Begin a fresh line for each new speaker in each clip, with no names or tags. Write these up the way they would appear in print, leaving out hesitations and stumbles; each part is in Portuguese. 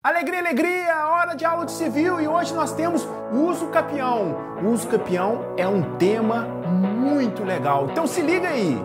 Alegria, alegria! Hora de aula de civil e hoje nós temos uso capião. O uso capião é um tema muito legal, então se liga aí!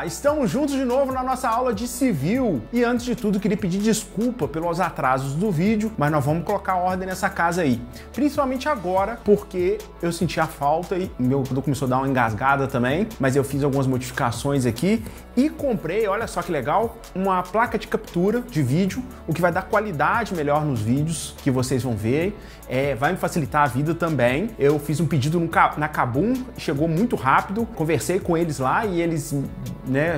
Estamos juntos de novo na nossa aula de civil e antes de tudo queria pedir desculpa pelos atrasos do vídeo, mas nós vamos colocar ordem nessa casa aí, principalmente agora porque eu senti a falta e meu computador começou a dar uma engasgada também, mas eu fiz algumas modificações aqui e comprei, olha só que legal, uma placa de captura de vídeo, o que vai dar qualidade melhor nos vídeos que vocês vão ver, vai me facilitar a vida também. Eu fiz um pedido na Kabum, chegou muito rápido, conversei com eles lá e eles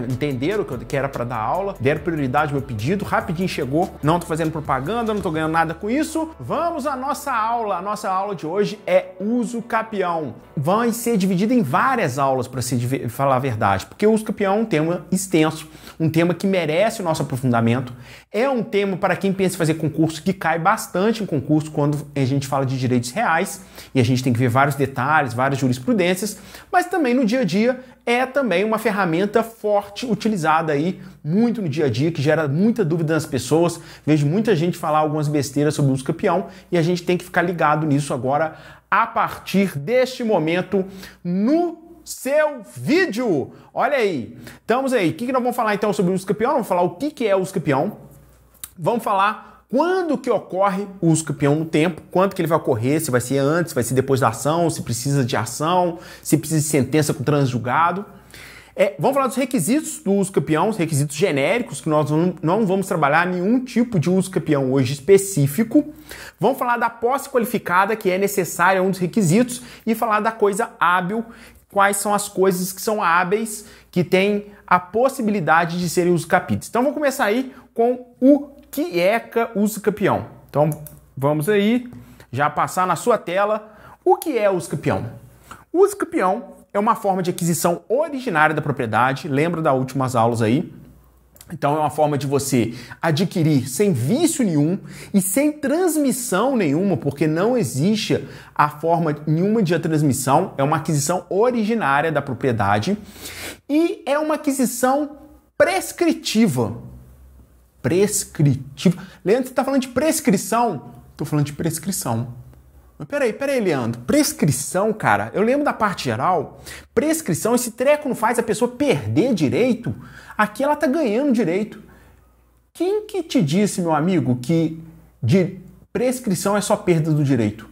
entenderam que era para dar aula, deram prioridade ao meu pedido, rapidinho chegou, não tô fazendo propaganda, não tô ganhando nada com isso. Vamos à nossa aula. A nossa aula de hoje é uso capião. Vai ser dividida em várias aulas, para se falar a verdade, porque o uso capião é um tema extenso, um tema que merece o nosso aprofundamento, é um tema para quem pensa em fazer concurso, que cai bastante em concurso quando a gente fala de direitos reais, e a gente tem que ver vários detalhes, várias jurisprudências, mas também no dia a dia é também uma ferramenta forte, utilizada aí muito no dia a dia, que gera muita dúvida nas pessoas. Vejo muita gente falar algumas besteiras sobre o uso capião e a gente tem que ficar ligado nisso agora a partir deste momento no seu vídeo. Olha aí, estamos aí. O que nós vamos falar então sobre o uso capião? Vamos falar o que é o uso capião. Vamos falar quando que ocorre o uso capião no tempo, quando que ele vai ocorrer, se vai ser antes, se vai ser depois da ação, se precisa de ação, se precisa de sentença com transjugado. Vamos falar dos requisitos do uso capião, os requisitos genéricos, que nós não vamos trabalhar nenhum tipo de uso capião hoje específico. Vamos falar da posse qualificada, que é necessária, um dos requisitos, e falar da coisa hábil, quais são as coisas que são hábeis, que têm a possibilidade de serem uso capidos. Então vamos começar aí com o que é uso capião. Então vamos aí já passar na sua tela o que é uso capião. O uso capião é uma forma de aquisição originária da propriedade, lembra das últimas aulas aí? Então é uma forma de você adquirir sem vício nenhum e sem transmissão nenhuma, porque não existe a forma nenhuma de transmissão, é uma aquisição originária da propriedade e é uma aquisição prescritiva. Prescritiva. Leandro, você está falando de prescrição? Estou falando de prescrição. Mas peraí, Leandro. Prescrição, cara, eu lembro da parte geral. Prescrição, esse treco não faz a pessoa perder direito. Aqui ela tá ganhando direito. Quem que te disse, meu amigo, que de prescrição é só perda do direito?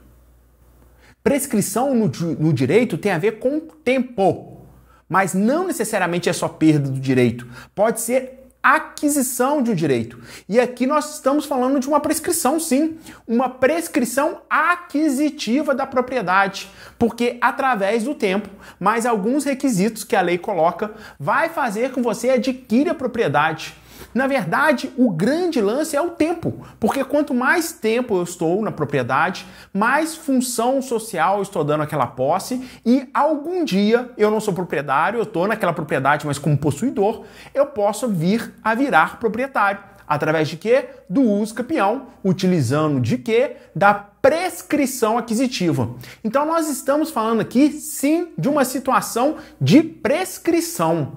Prescrição no direito tem a ver com tempo, mas não necessariamente é só perda do direito. Pode ser aquisição de um direito. E aqui nós estamos falando de uma prescrição, sim. Uma prescrição aquisitiva da propriedade. Porque através do tempo, mais alguns requisitos que a lei coloca, vai fazer com que você adquira a propriedade. Na verdade, o grande lance é o tempo, porque quanto mais tempo eu estou na propriedade, mais função social eu estou dando àquela posse e algum dia eu não sou proprietário, eu estou naquela propriedade, mas como possuidor, eu posso vir a virar proprietário. Através de quê? Do uso capião, utilizando de quê? Da prescrição aquisitiva. Então nós estamos falando aqui, sim, de uma situação de prescrição.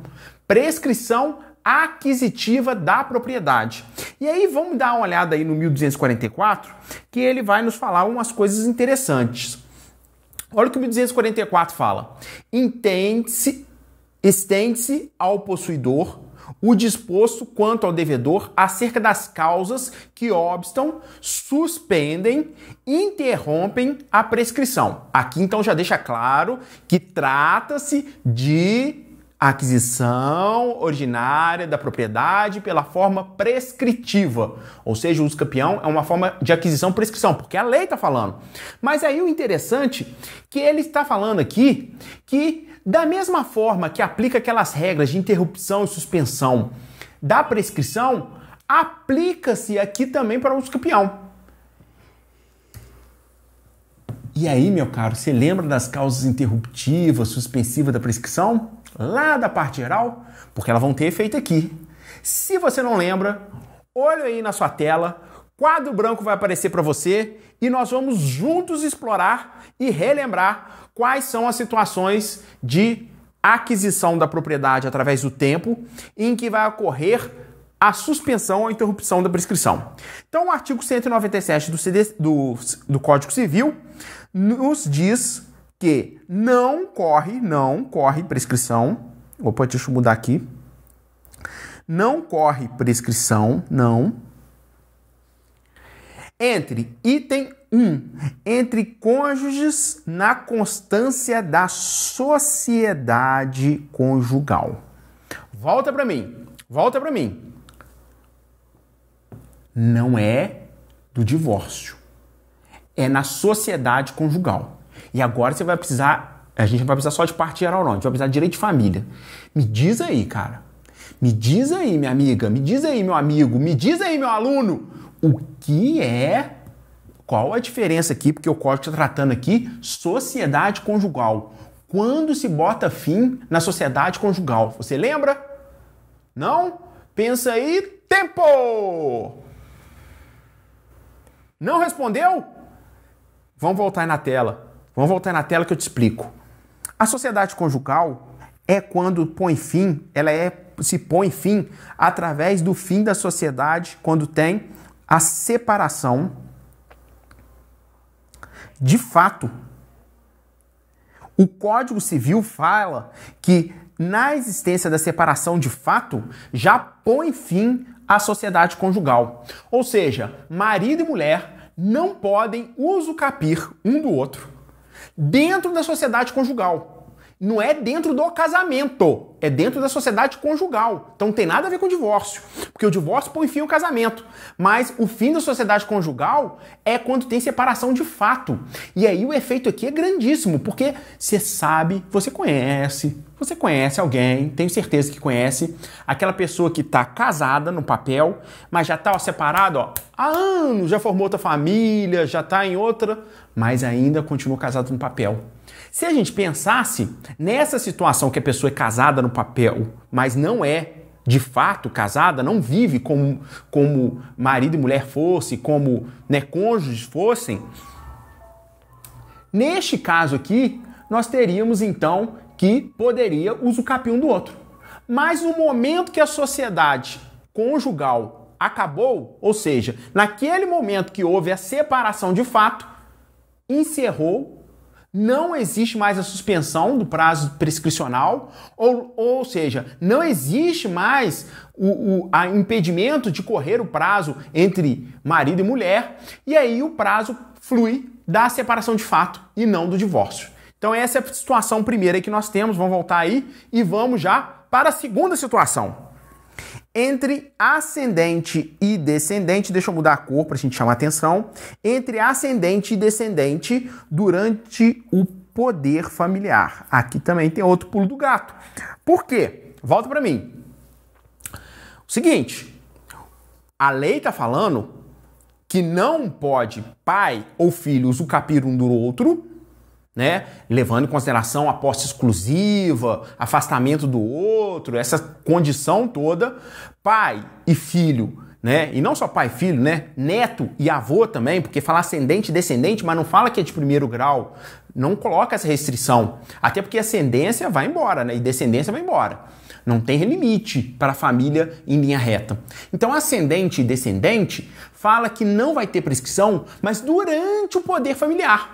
Prescrição aquisitiva da propriedade. E aí vamos dar uma olhada aí no 1244, que ele vai nos falar umas coisas interessantes. Olha o que o 1244 fala. Estende-se ao possuidor o disposto quanto ao devedor acerca das causas que obstam, suspendem, interrompem a prescrição. Aqui então já deixa claro que trata-se de aquisição originária da propriedade pela forma prescritiva, ou seja, o uso capião é uma forma de aquisição prescrição, porque a lei está falando. Mas aí o interessante é que ele está falando aqui que da mesma forma que aplica aquelas regras de interrupção e suspensão da prescrição, aplica-se aqui também para o uso capião. E aí, meu caro, você lembra das causas interruptivas, suspensivas da prescrição? Lá da parte geral? Porque elas vão ter efeito aqui. Se você não lembra, olha aí na sua tela, quadro branco vai aparecer para você e nós vamos juntos explorar e relembrar quais são as situações de aquisição da propriedade através do tempo em que vai ocorrer a suspensão ou interrupção da prescrição. Então, o artigo 197 do Código Civil nos diz que não corre prescrição. Opa, deixa eu mudar aqui. Não corre prescrição, entre item 1, entre cônjuges na constância da sociedade conjugal. Volta para mim. Não é do divórcio. É na sociedade conjugal. E agora a gente vai precisar só de parte geral não, a gente vai precisar de direito de família. Me diz aí, cara. Me diz aí, minha amiga. Me diz aí, meu amigo. Me diz aí, meu aluno. Qual a diferença aqui? Porque o código está tratando aqui sociedade conjugal. Quando se bota fim na sociedade conjugal? Você lembra? Não? Pensa aí. Tempo! Não respondeu? Vamos voltar aí na tela. Vamos voltar aí na tela que eu te explico. A sociedade conjugal é quando se põe fim através do fim da sociedade, quando tem a separação de fato. O Código Civil fala que na existência da separação de fato já põe fim à sociedade conjugal. Ou seja, marido e mulher não podem usucapir um do outro dentro da sociedade conjugal. Não é dentro do casamento, é dentro da sociedade conjugal. Então não tem nada a ver com o divórcio, porque o divórcio põe fim ao casamento. Mas o fim da sociedade conjugal é quando tem separação de fato. E aí o efeito aqui é grandíssimo, porque você sabe, você conhece alguém, tenho certeza que conhece, aquela pessoa que está casada no papel, mas já está separado há anos, já formou outra família, já está em outra, mas ainda continua casado no papel. Se a gente pensasse nessa situação que a pessoa é casada no papel, mas não é de fato casada, não vive como marido e mulher fossem, como cônjuges fossem, neste caso aqui, nós teríamos então que poderia usucapir um do outro. Mas no momento que a sociedade conjugal acabou, ou seja, naquele momento que houve a separação de fato, encerrou, não existe mais a suspensão do prazo prescricional, ou seja, não existe mais o impedimento de correr o prazo entre marido e mulher, e aí o prazo flui da separação de fato e não do divórcio. Então essa é a situação primeira que nós temos, vamos voltar aí e vamos já para a segunda situação. Entre ascendente e descendente, deixa eu mudar a cor para a gente chamar a atenção, entre ascendente e descendente durante o poder familiar. Aqui também tem outro pulo do gato. Por quê? Volta para mim. O seguinte, a lei está falando que não pode pai ou filho usucapir um do outro, levando em consideração a posse exclusiva, afastamento do outro, essa condição toda, pai e filho, e não só pai e filho, neto e avô também, porque fala ascendente e descendente, mas não fala que é de primeiro grau, não coloca essa restrição, até porque ascendência vai embora, e descendência vai embora. Não tem limite para a família em linha reta. Então, ascendente e descendente fala que não vai ter prescrição, mas durante o poder familiar.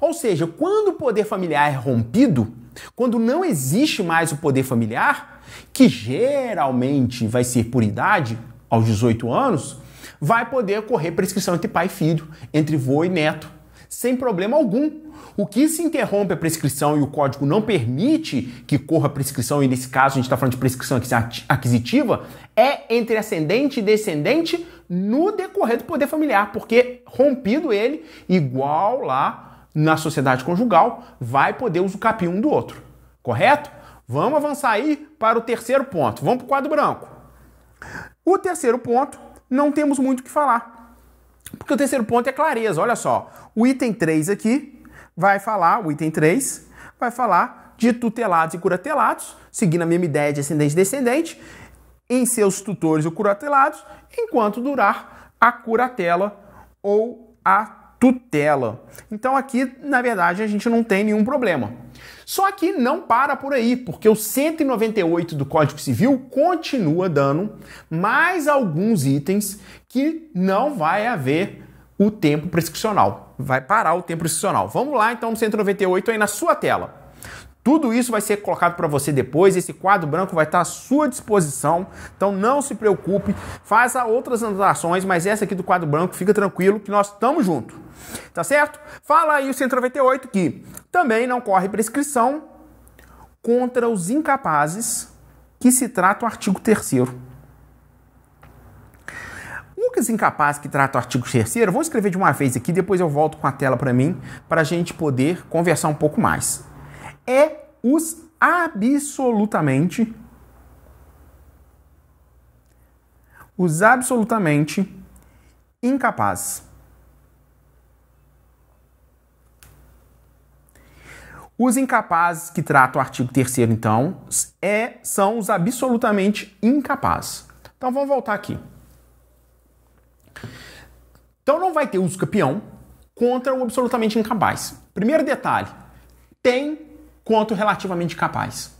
Ou seja, quando o poder familiar é rompido, quando não existe mais o poder familiar, que geralmente vai ser por idade, aos 18 anos, vai poder ocorrer prescrição entre pai e filho, entre vô e neto, sem problema algum. O que se interrompe a prescrição e o código não permite que corra a prescrição, e nesse caso a gente está falando de prescrição aquisitiva, é entre ascendente e descendente no decorrer do poder familiar, porque rompido ele, igual lá na sociedade conjugal, vai poder usucapir um do outro. Correto? Vamos avançar aí para o terceiro ponto. Vamos para o quadro branco. O terceiro ponto, não temos muito o que falar. Porque o terceiro ponto é clareza. Olha só, o item 3 aqui vai falar, o item 3, vai falar de tutelados e curatelados, seguindo a mesma ideia de ascendente e descendente, em seus tutores ou curatelados, enquanto durar a curatela ou a tutela. Então aqui, na verdade, a gente não tem nenhum problema. Só que não para por aí, porque o 198 do Código Civil continua dando mais alguns itens que não vai haver o tempo prescricional. Vai parar o tempo prescricional. Vamos lá, então, no 198 aí na sua tela. Tudo isso vai ser colocado para você depois, esse quadro branco vai estar à sua disposição, então não se preocupe, faça outras anotações, mas essa aqui do quadro branco, fica tranquilo que nós estamos juntos, tá certo? Fala aí o 198 que também não corre prescrição contra os incapazes que se trata o artigo 3º. Os incapazes que trata o artigo 3º, vou escrever de uma vez aqui, depois eu volto com a tela para mim, para a gente poder conversar um pouco mais. É os absolutamente incapazes. Os incapazes que tratam o artigo 3º, então, são os absolutamente incapazes. Então, vamos voltar aqui. Então, não vai ter uso capião contra o absolutamente incapaz. Primeiro detalhe, tem quanto relativamente capaz.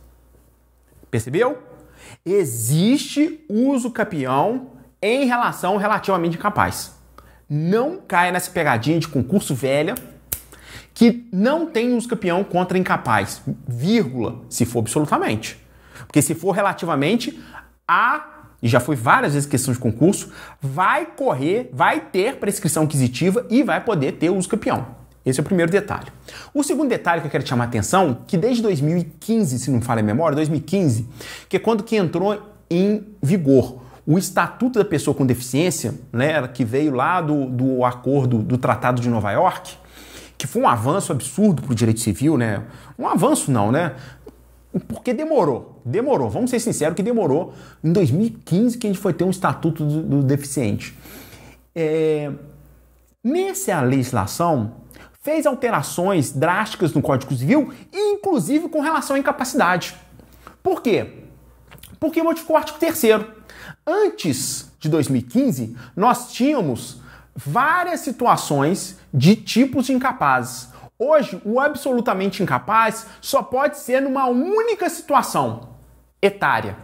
Percebeu? Existe uso capião em relação ao relativamente capaz. Não caia nessa pegadinha de concurso velha que não tem uso capião contra incapaz, vírgula, se for absolutamente. Porque se for relativamente, e já foi várias vezes questão de concurso, vai ter prescrição aquisitiva e vai poder ter uso capião. Esse é o primeiro detalhe. O segundo detalhe que eu quero te chamar a atenção, que desde 2015, se não me falha a memória, 2015, que é quando que entrou em vigor o Estatuto da Pessoa com Deficiência, né, que veio lá do acordo do Tratado de Nova York, que foi um avanço absurdo para o direito civil, né? Um avanço não, né? Porque demorou. Vamos ser sinceros que demorou. Em 2015 que a gente foi ter um Estatuto do Deficiente. Nessa legislação, fez alterações drásticas no Código Civil, inclusive com relação à incapacidade. Por quê? Porque modificou o artigo 3º. Antes de 2015, nós tínhamos várias situações de tipos de incapazes. Hoje, o absolutamente incapaz só pode ser numa única situação etária,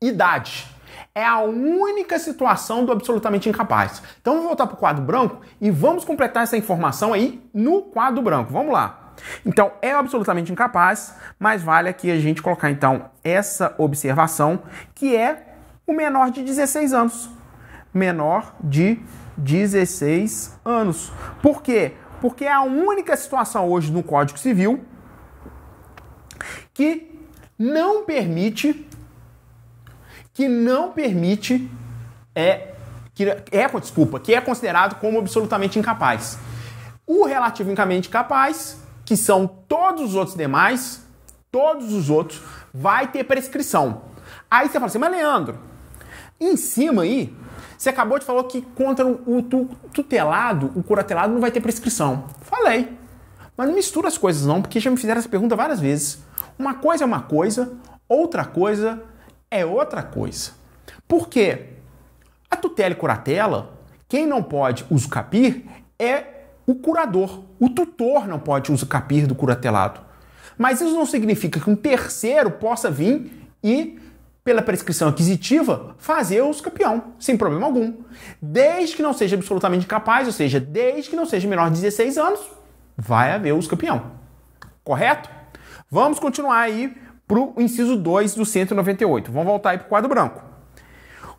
idade. É a única situação do absolutamente incapaz. Então vamos voltar para o quadro branco e vamos completar essa informação aí no quadro branco. Vamos lá. Então é absolutamente incapaz, mas vale aqui a gente colocar então essa observação que é o menor de 16 anos. Menor de 16 anos. Por quê? Porque é a única situação hoje no Código Civil que não permite que é considerado como absolutamente incapaz. O relativamente capaz, que são todos os outros demais, todos os outros, vai ter prescrição. Aí você fala assim, mas Leandro, em cima aí, você acabou de falar que contra o tutelado, o curatelado não vai ter prescrição. Falei, mas não mistura as coisas não, porque já me fizeram essa pergunta várias vezes. Uma coisa é uma coisa, outra coisa é outra coisa. Por quê? A tutela e curatela, quem não pode usucapir é o curador. O tutor não pode usucapir do curatelado. Mas isso não significa que um terceiro possa vir e, pela prescrição aquisitiva, fazer o usucapião, sem problema algum. Desde que não seja absolutamente capaz, ou seja, desde que não seja menor de 16 anos, vai haver o usucapião. Correto? Vamos continuar aí para o inciso 2 do 198. Vamos voltar aí para o quadro branco.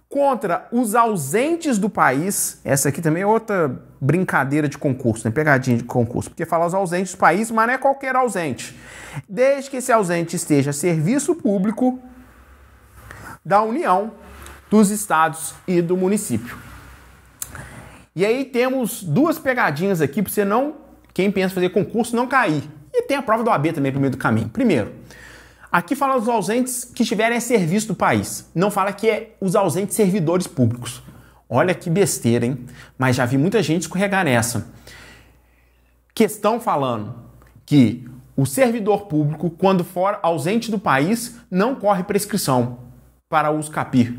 Contra os ausentes do país, essa aqui também é outra brincadeira de concurso, né? Pegadinha de concurso, porque fala os ausentes do país, mas não é qualquer ausente. Desde que esse ausente esteja a serviço público da União, dos estados e do município. E aí temos duas pegadinhas aqui para você não, quem pensa fazer concurso, não cair. E tem a prova do AB também pro meio do caminho. Primeiro, aqui fala os ausentes que estiverem a serviço do país. Não fala que é os ausentes servidores públicos. Olha que besteira, hein? Mas já vi muita gente escorregar nessa. Questão falando que o servidor público, quando for ausente do país, não corre prescrição para uso capir.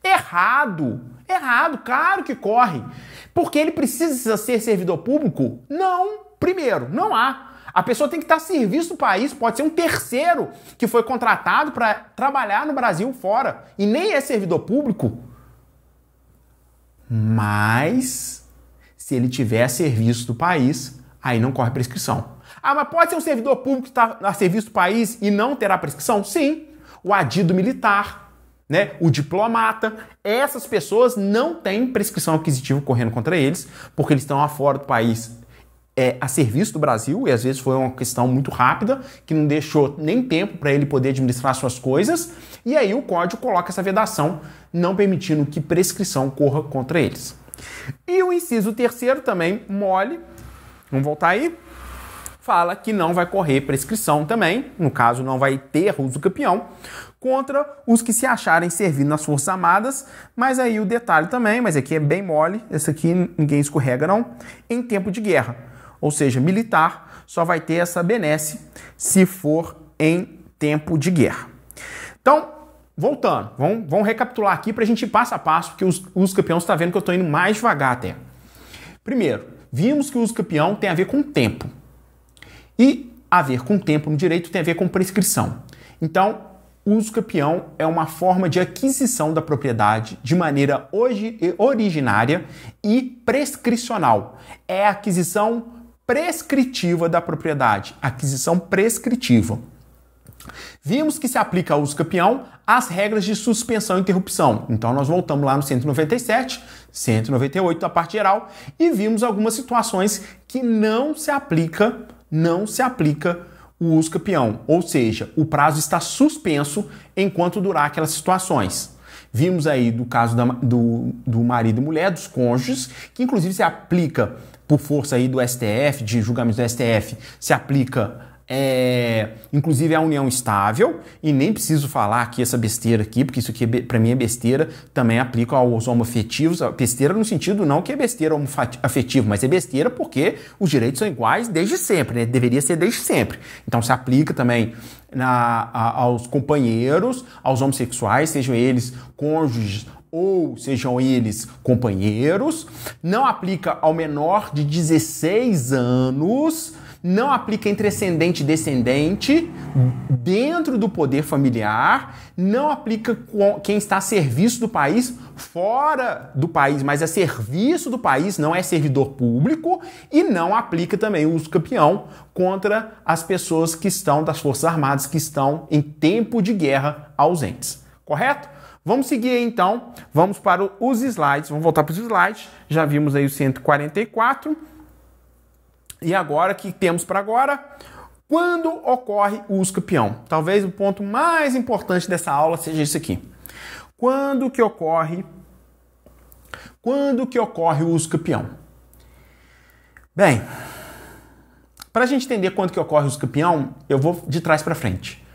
Errado! Errado, claro que corre. Porque ele precisa ser servidor público? Não. Primeiro, não há. A pessoa tem que estar a serviço do país, pode ser um terceiro que foi contratado para trabalhar no Brasil fora e nem é servidor público. Mas, se ele tiver a serviço do país, aí não corre prescrição. Ah, mas pode ser um servidor público que está a serviço do país e não terá prescrição? Sim. O adido militar, né? O diplomata, essas pessoas não têm prescrição aquisitiva correndo contra eles, porque eles estão fora do país a serviço do Brasil, e às vezes foi uma questão muito rápida, que não deixou nem tempo para ele poder administrar suas coisas, e aí o código coloca essa vedação, não permitindo que prescrição corra contra eles. E o inciso terceiro também, mole, vamos voltar aí, fala que não vai correr prescrição também, no caso não vai ter uso campeão, contra os que se acharem servindo nas Forças Armadas, mas aí o detalhe também, mas aqui é bem mole, esse aqui ninguém escorrega não, em tempo de guerra. Ou seja, militar só vai ter essa benesse se for em tempo de guerra. Então, voltando, vamos recapitular aqui para a gente ir passo a passo, porque o uso campeão está vendo que eu estou indo mais devagar até. Primeiro, vimos que o uso campeão tem a ver com tempo. E a ver com tempo no direito tem a ver com prescrição. Então, o uso campeão é uma forma de aquisição da propriedade de maneira originária e prescricional. É a aquisição prescritiva da propriedade, aquisição prescritiva. Vimos que se aplica ao uso campeão as regras de suspensão e interrupção. Então nós voltamos lá no 197, 198 da parte geral e vimos algumas situações que não se aplica o uso campeão, ou seja, o prazo está suspenso enquanto durar aquelas situações. Vimos aí do caso do marido e mulher, dos cônjuges, que inclusive se aplica por força aí do STF, de julgamento do STF, se aplica inclusive a união estável, e nem preciso falar aqui essa besteira aqui, porque isso aqui para mim é besteira, também aplica aos homoafetivos, besteira no sentido não que é besteira homoafetivo, mas é besteira porque os direitos são iguais desde sempre, né? Deveria ser desde sempre. Então se aplica também aos companheiros, aos homossexuais, sejam eles cônjuges ou sejam eles companheiros, não aplica ao menor de 16 anos, não aplica entre ascendente e descendente dentro do poder familiar, não aplica quem está a serviço do país fora do país, mas a serviço do país, não é servidor público, e não aplica também o uso campeão contra as pessoas que estão das Forças Armadas que estão em tempo de guerra ausentes. Correto? Vamos seguir aí, então, vamos para os slides, vamos voltar para os slides, já vimos aí o 144, e agora, o que temos para agora? Quando ocorre o uso campeão? Talvez o ponto mais importante dessa aula seja isso aqui. Quando que ocorre o uso campeão? Bem, para a gente entender quando que ocorre o uso campeão, eu vou de trás para frente.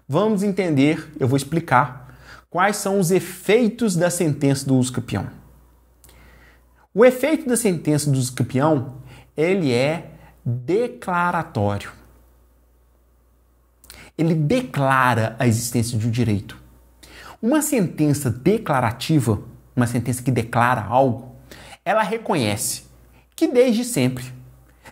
Vamos entender, eu vou explicar quais são os efeitos da sentença do uso campeão. O efeito da sentença do uso campeão, ele é declaratório. Ele declara a existência de um direito. Uma sentença declarativa, uma sentença que declara algo, ela reconhece que desde sempre,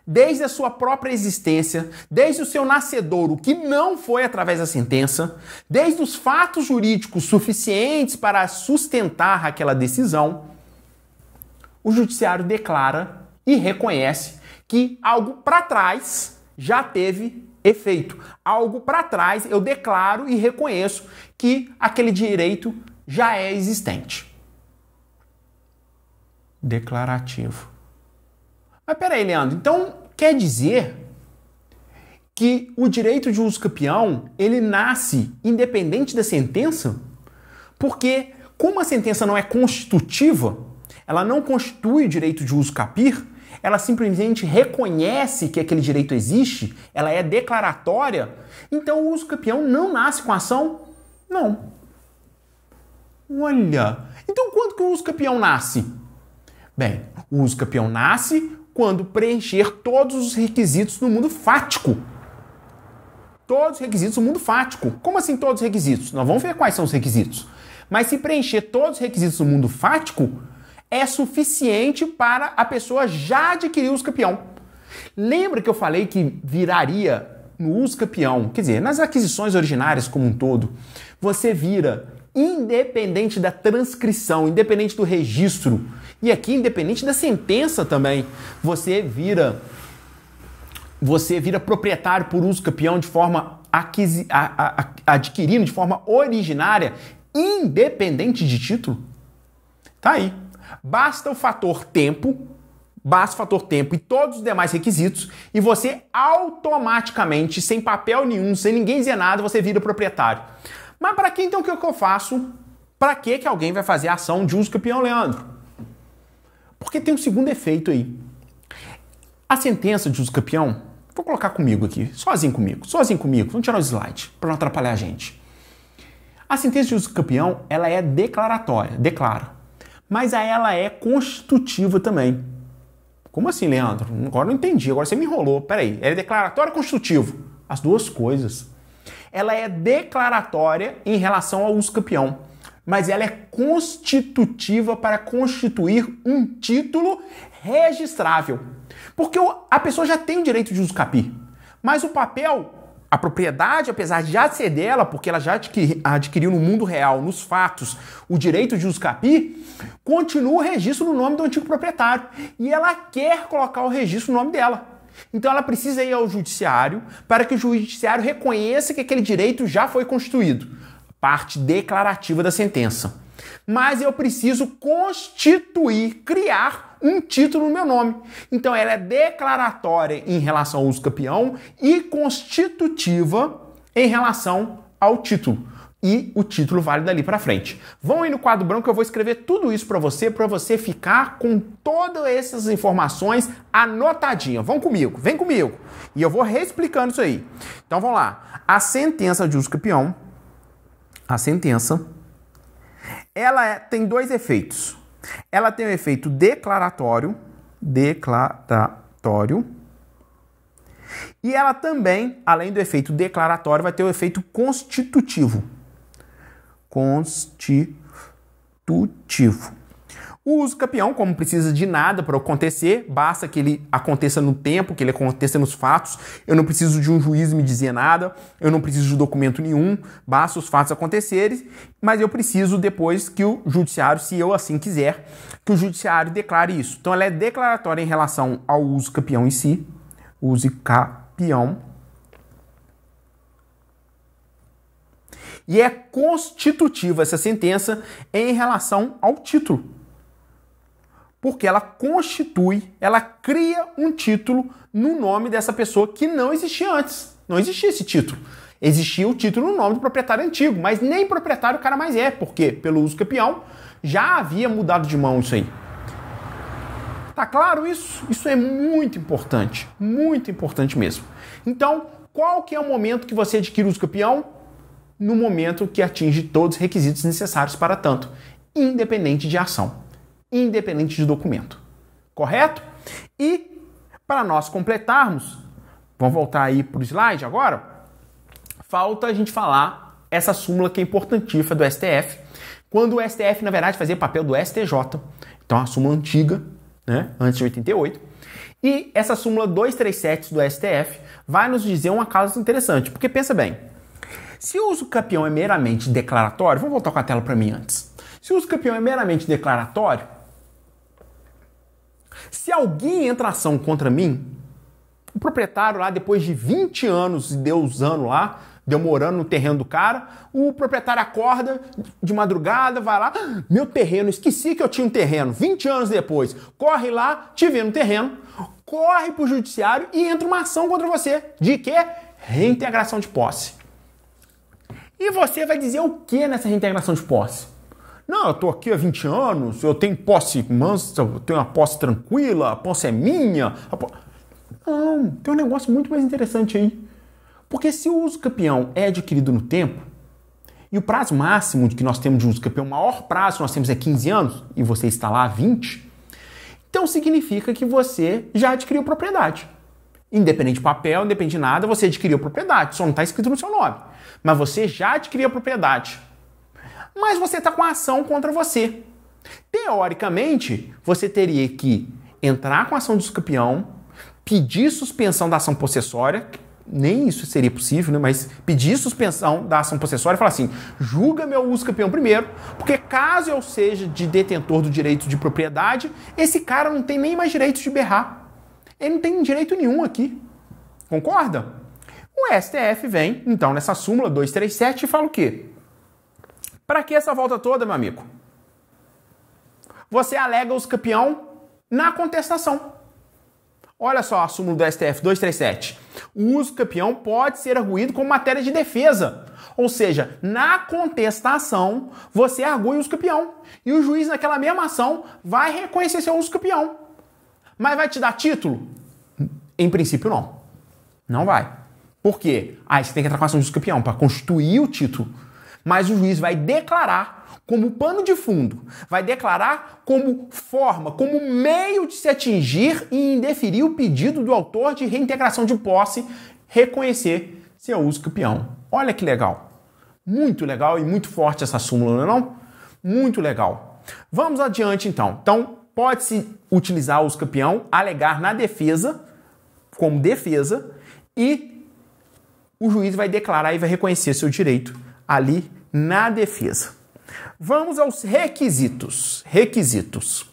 desde a sua própria existência, desde o seu nascedouro, que não foi através da sentença, desde os fatos jurídicos suficientes para sustentar aquela decisão, o judiciário declara e reconhece que algo para trás já teve efeito. Algo para trás eu declaro e reconheço que aquele direito já é existente. Declarativo. Mas peraí, Leandro, então quer dizer que o direito de uso campeão, ele nasce independente da sentença? Porque como a sentença não é constitutiva, ela não constitui o direito de uso capir, ela simplesmente reconhece que aquele direito existe, ela é declaratória, então o uso campeão não nasce com a ação? Não. Olha, então quando que o uso campeão nasce? Bem, o uso campeão nasce quando preencher todos os requisitos no mundo fático todos os requisitos do mundo fático. Como assim todos os requisitos? Nós vamos ver quais são os requisitos. Mas se preencher todos os requisitos do mundo fático, é suficiente para a pessoa já adquirir o uso campeão. Lembra que eu falei que viraria no uso campeão, quer dizer, nas aquisições originárias como um todo, você vira independente da transcrição, independente do registro, e aqui independente da sentença também, você vira proprietário por uso campeão de forma adquirindo de forma originária, independente de título. Tá aí. Basta o fator tempo e todos os demais requisitos e você automaticamente, sem papel nenhum, sem ninguém dizer nada, você vira proprietário. Mas para que então que eu faço? Para que alguém vai fazer a ação de uso campeão, Leandro? Porque tem um segundo efeito aí. A sentença de uso campeão, vou colocar comigo aqui, sozinho comigo, vamos tirar o slide para não atrapalhar a gente. A sentença de uso campeão, ela é declaratória, declara, mas ela é constitutiva também. Como assim, Leandro? Agora não entendi, agora você me enrolou. Peraí, ela é declaratória ou constitutivo? As duas coisas. Ela é declaratória em relação ao uso campeão, mas ela é constitutiva para constituir um título registrável. Porque a pessoa já tem o direito de uso capi, mas o papel, a propriedade, apesar de já ser dela, porque ela já adquiriu no mundo real, nos fatos, o direito de uso capi, continua o registro no nome do antigo proprietário. E ela quer colocar o registro no nome dela. Então ela precisa ir ao judiciário para que o judiciário reconheça que aquele direito já foi constituído. Parte declarativa da sentença. Mas eu preciso constituir, criar um título no meu nome. Então ela é declaratória em relação ao uso campeão e constitutiva em relação ao título. E o título vale dali para frente. Vão aí no quadro branco que eu vou escrever tudo isso para você ficar com todas essas informações anotadinhas. Vão comigo, vem comigo. E eu vou reexplicando isso aí. Então vamos lá. A sentença de uso campeão, ela tem dois efeitos. Ela tem o efeito declaratório, e ela também, além do efeito declaratório, vai ter o efeito constitutivo. O uso campeão, como precisa de nada para acontecer, basta que ele aconteça no tempo, que ele aconteça nos fatos, eu não preciso de um juiz me dizer nada, eu não preciso de documento nenhum, basta os fatos acontecerem, mas eu preciso depois que o judiciário, se eu assim quiser, que o judiciário declare isso. Então ela é declaratória em relação ao uso campeão em si, uso campeão, e é constitutiva essa sentença em relação ao título. Porque ela constitui, ela cria um título no nome dessa pessoa que não existia antes. Não existia esse título. Existia o título no nome do proprietário antigo, mas nem proprietário o cara mais é, porque pelo uso campeão já havia mudado de mão isso aí. Tá claro isso? Isso é muito importante mesmo. Então, qual que é o momento que você adquire o uso campeão? No momento que atinge todos os requisitos necessários para tanto, independente de ação, independente de documento. Correto? E, para nós completarmos, vamos voltar aí para o slide agora, falta a gente falar essa súmula que é importantíssima do STF, quando o STF, na verdade, fazia papel do STJ, então a súmula antiga, né, antes de 88, e essa súmula 237 do STF vai nos dizer uma causa interessante, porque pensa bem, se o uso campeão é meramente declaratório, vamos voltar com a tela para mim antes. Se o uso campeão é meramente declaratório, se alguém entra ação contra mim, o proprietário lá, depois de 20 anos de eu usando lá, deu morando no terreno do cara, o proprietário acorda de madrugada, vai lá, meu terreno, esqueci que eu tinha um terreno, 20 anos depois, corre lá, te vê no terreno, corre pro judiciário e entra uma ação contra você. De quê? Reintegração de posse. E você vai dizer o que nessa reintegração de posse? Não, eu tô aqui há 20 anos, eu tenho posse mansa, eu tenho uma posse tranquila, a posse é minha. Não, tem um negócio muito mais interessante aí. Porque se o uso campeão é adquirido no tempo, e o prazo máximo de que nós temos de uso campeão, o maior prazo que nós temos é 15 anos, e você está lá há 20, então significa que você já adquiriu propriedade. Independente de papel, independente de nada, você adquiriu a propriedade, só não está escrito no seu nome. Mas você já adquiriu a propriedade. Mas você está com a ação contra você. Teoricamente, você teria que entrar com a ação de uso campeão, pedir suspensão da ação possessória, nem isso seria possível, né? Mas pedir suspensão da ação possessória e falar assim, julga meu uso campeão primeiro, porque caso eu seja de detentor do direito de propriedade, esse cara não tem nem mais direito de berrar. Ele não tem direito nenhum aqui. Concorda? O STF vem, então, nessa súmula 237 e fala o quê? Para que essa volta toda, meu amigo? Você alega uso campeão na contestação. Olha só a súmula do STF 237. O uso campeão pode ser arguído como matéria de defesa. Ou seja, na contestação, você argue o uso campeão. E o juiz, naquela mesma ação, vai reconhecer seu uso campeão. Mas vai te dar título? Em princípio, não. Não vai. Por quê? Aí você tem que entrar com a ação de uso campeão para constituir o título. Mas o juiz vai declarar como pano de fundo, vai declarar como forma, como meio de se atingir e indeferir o pedido do autor de reintegração de posse, reconhecer seu uso campeão. Olha que legal. Muito legal e muito forte essa súmula, não é não? Muito legal. Vamos adiante, então. Então, pode-se utilizar o uso campeão, alegar na defesa, como defesa, e o juiz vai declarar e vai reconhecer seu direito ali na defesa. Vamos aos requisitos. Requisitos.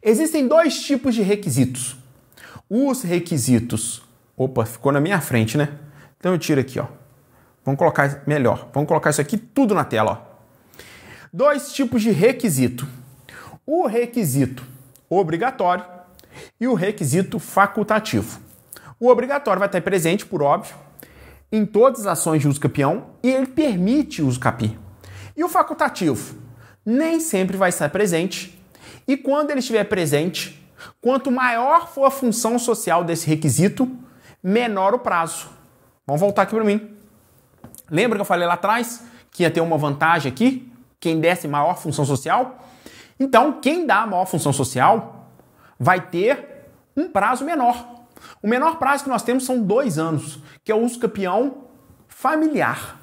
Existem dois tipos de requisitos. Os requisitos... Opa, ficou na minha frente, né? Então eu tiro aqui, ó. Vamos colocar melhor. Vamos colocar isso aqui tudo na tela, ó. Dois tipos de requisito. O requisito obrigatório e o requisito facultativo. O obrigatório vai estar presente, por óbvio, em todas as ações de uso campeão e ele permite o uso capi. E o facultativo nem sempre vai estar presente e quando ele estiver presente, quanto maior for a função social desse requisito, menor o prazo. Vamos voltar aqui para mim. Lembra que eu falei lá atrás que ia ter uma vantagem aqui? Quem desse maior função social? Então, quem dá a maior função social vai ter um prazo menor. O menor prazo que nós temos são 2 anos, que é o uso campeão familiar.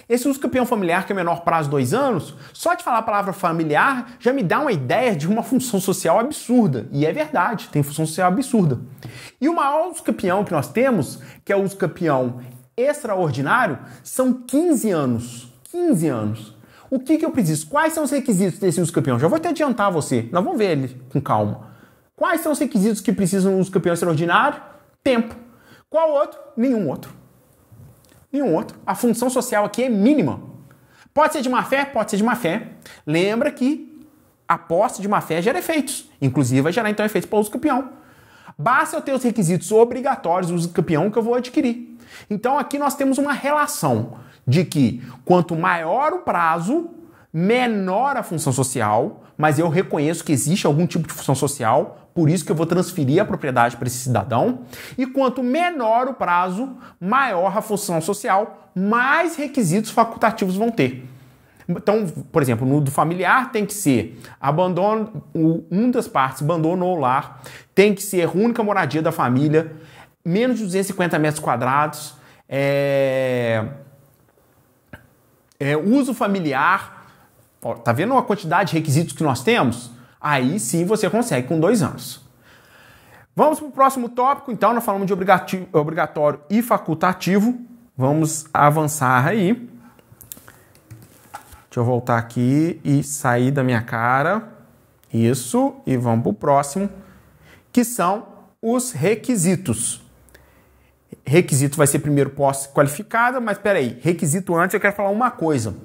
Esse uso campeão familiar, que é o menor prazo 2 anos, só de falar a palavra familiar já me dá uma ideia de uma função social absurda. E é verdade, tem função social absurda. E o maior uso campeão que nós temos, que é o uso campeão extraordinário, são 15 anos. 15 anos. O que eu preciso? Quais são os requisitos desse uso campeão? Já vou até adiantar a você, nós vamos ver ele com calma. Quais são os requisitos que precisam no uso campeão extraordinário? Tempo. Qual outro? Nenhum outro. Nenhum outro. A função social aqui é mínima. Pode ser de má fé? Pode ser de má fé. Lembra que a posse de má fé gera efeitos. Inclusive vai gerar então efeitos para o uso campeão. Basta eu ter os requisitos obrigatórios do uso campeão que eu vou adquirir. Então aqui nós temos uma relação de que quanto maior o prazo, menor a função social, mas eu reconheço que existe algum tipo de função social, por isso que eu vou transferir a propriedade para esse cidadão, e quanto menor o prazo, maior a função social, mais requisitos facultativos vão ter. Então, por exemplo, no do familiar tem que ser abandono, uma das partes abandonou o lar, tem que ser única moradia da família, menos de 250 metros quadrados, uso familiar. Ó, tá vendo a quantidade de requisitos que nós temos? Aí sim você consegue com 2 anos. Vamos para o próximo tópico, então. Nós falamos de obrigatório e facultativo. Vamos avançar aí. Deixa eu voltar aqui e sair da minha cara. Isso. E vamos para o próximo, que são os requisitos. Requisito vai ser primeiro posse qualificada, mas peraí, requisito antes eu quero falar uma coisa.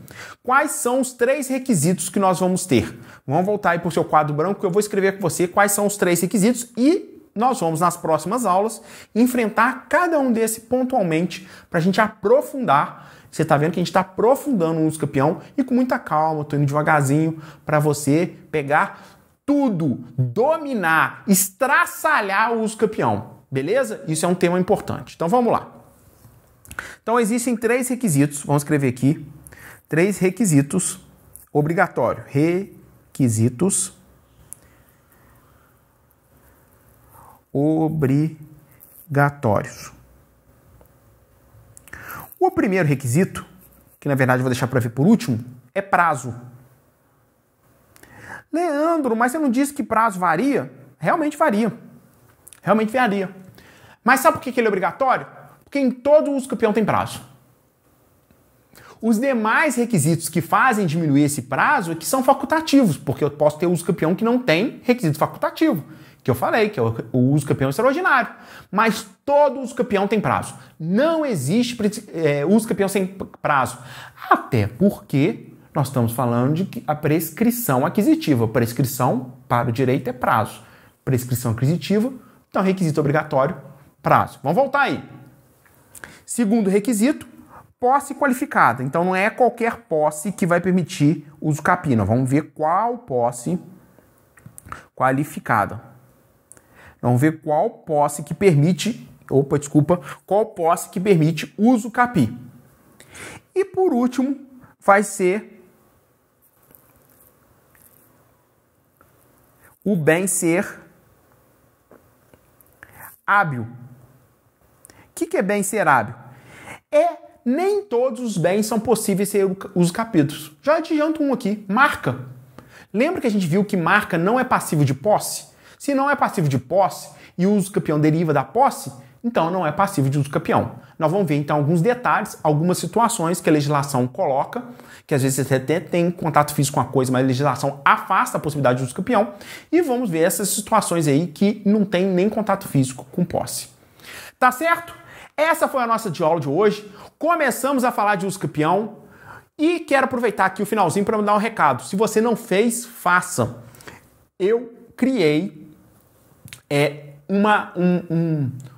Quais são os 3 requisitos que nós vamos ter? Vamos voltar aí para o seu quadro branco que eu vou escrever com você quais são os 3 requisitos e nós vamos nas próximas aulas enfrentar cada um desses pontualmente para a gente aprofundar. Você está vendo que a gente está aprofundando o uso campeão e com muita calma, estou indo devagarzinho para você pegar tudo, dominar, estraçalhar o uso campeão. Beleza? Isso é um tema importante. Então vamos lá. Então existem 3 requisitos, vamos escrever aqui, 3 requisitos obrigatórios. Requisitos obrigatórios. obrigatórios. O primeiro requisito, que na verdade eu vou deixar para ver por último, é prazo. Leandro, mas você não disse que prazo varia? Realmente varia. Realmente varia. Mas sabe por que ele é obrigatório? Porque em todo uso campeão tem prazo. Os demais requisitos que fazem diminuir esse prazo é que são facultativos, porque eu posso ter uso campeão que não tem requisito facultativo, que eu falei, que é o uso campeão extraordinário. Mas todo uso campeão tem prazo. Não existe uso campeão sem prazo. Até porque nós estamos falando de a prescrição aquisitiva. Prescrição para o direito é prazo. Prescrição aquisitiva, então requisito obrigatório, prazo. Vamos voltar aí. Segundo requisito, posse qualificada. Então não é qualquer posse que vai permitir uso capi. Nós vamos ver qual posse qualificada. Vamos ver qual posse que permite, qual posse que permite uso capi. E por último, vai ser o bem ser hábil. O que é bem ser hábil? Nem todos os bens são possíveis ser uso capítulos. Já adianto um aqui, marca. Lembra que a gente viu que marca não é passivo de posse? Se não é passivo de posse e o uso campeão deriva da posse, então não é passivo de uso campeão. Nós vamos ver então alguns detalhes, algumas situações que a legislação coloca, que às vezes você até tem contato físico com a coisa, mas a legislação afasta a possibilidade de uso campeão, e vamos ver essas situações aí que não tem nem contato físico com posse. Tá certo? Essa foi a nossa aula de hoje. Começamos a falar de uso campeão e quero aproveitar aqui o finalzinho para me dar um recado. Se você não fez, faça. Eu criei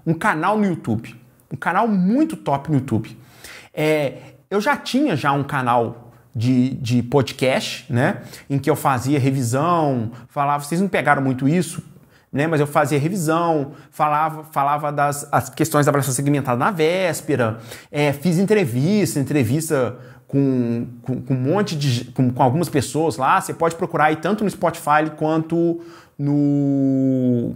um canal no YouTube. Um canal muito top no YouTube. Eu já tinha um canal de podcast, né? Em que eu fazia revisão, falava, vocês não pegaram muito isso, né? Mas eu fazia revisão, falava das as questões da avaliação segmentada na véspera, fiz entrevista com um monte de com algumas pessoas lá. Você pode procurar aí tanto no Spotify quanto no...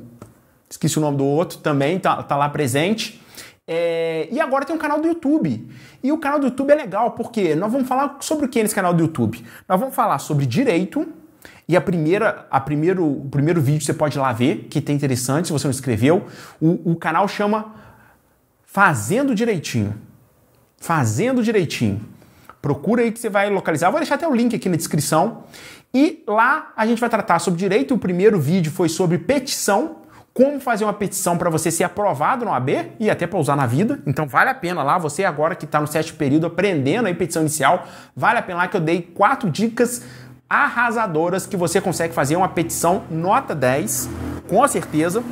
esqueci o nome do outro também, tá lá presente. E agora tem um canal do YouTube. E o canal do YouTube é legal porque nós vamos falar sobre o que nesse canal do YouTube? Nós vamos falar sobre direito. E o primeiro vídeo você pode ir lá ver, que tem interessante, se você não inscreveu. O canal chama Fazendo Direitinho. Fazendo Direitinho. Procura aí que você vai localizar. Eu vou deixar até o link aqui na descrição. E lá a gente vai tratar sobre direito. O primeiro vídeo foi sobre petição. Como fazer uma petição para você ser aprovado no AB e até para usar na vida. Então vale a pena lá. Você agora que está no 7º período aprendendo a petição inicial, vale a pena lá que eu dei 4 dicas arrasadoras que você consegue fazer uma petição nota 10, com certeza.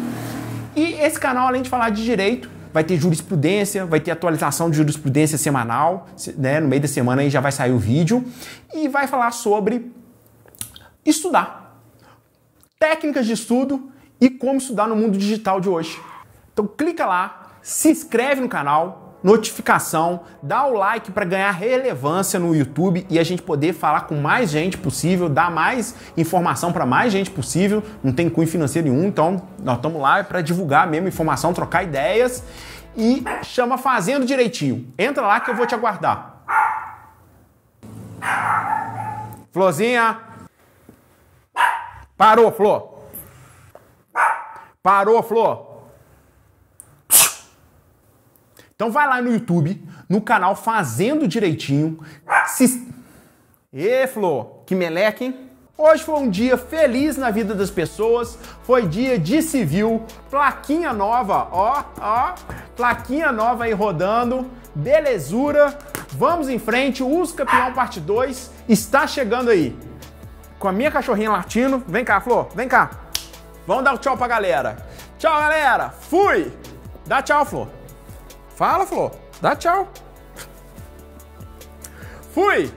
E esse canal, além de falar de direito, vai ter jurisprudência, vai ter atualização de jurisprudência semanal, né? No meio da semana aí já vai sair o vídeo. E vai falar sobre estudar. Técnicas de estudo e como estudar no mundo digital de hoje. Então clica lá, se inscreve no canal, notificação, dá o like para ganhar relevância no YouTube e a gente poder falar com mais gente possível, dar mais informação para mais gente possível. Não tem cunho financeiro nenhum, então nós estamos lá para divulgar mesmo informação, trocar ideias e chama Fazendo Direitinho. Entra lá que eu vou te aguardar. Florzinha. Parou, Flor. Parou, Flor. Então vai lá no YouTube, no canal Fazendo Direitinho. Ê, Flor, que meleque, hein? Hoje foi um dia feliz na vida das pessoas, foi dia de civil, plaquinha nova, ó, plaquinha nova aí rodando, belezura. Vamos em frente, o Uso Campeão Parte 2 está chegando aí. Com a minha cachorrinha latindo. Vem cá, Flor, vem cá. Vamos dar um tchau pra galera. Tchau, galera. Fui. Dá tchau, Flor. Fala, Flor. Dá tchau. Fui.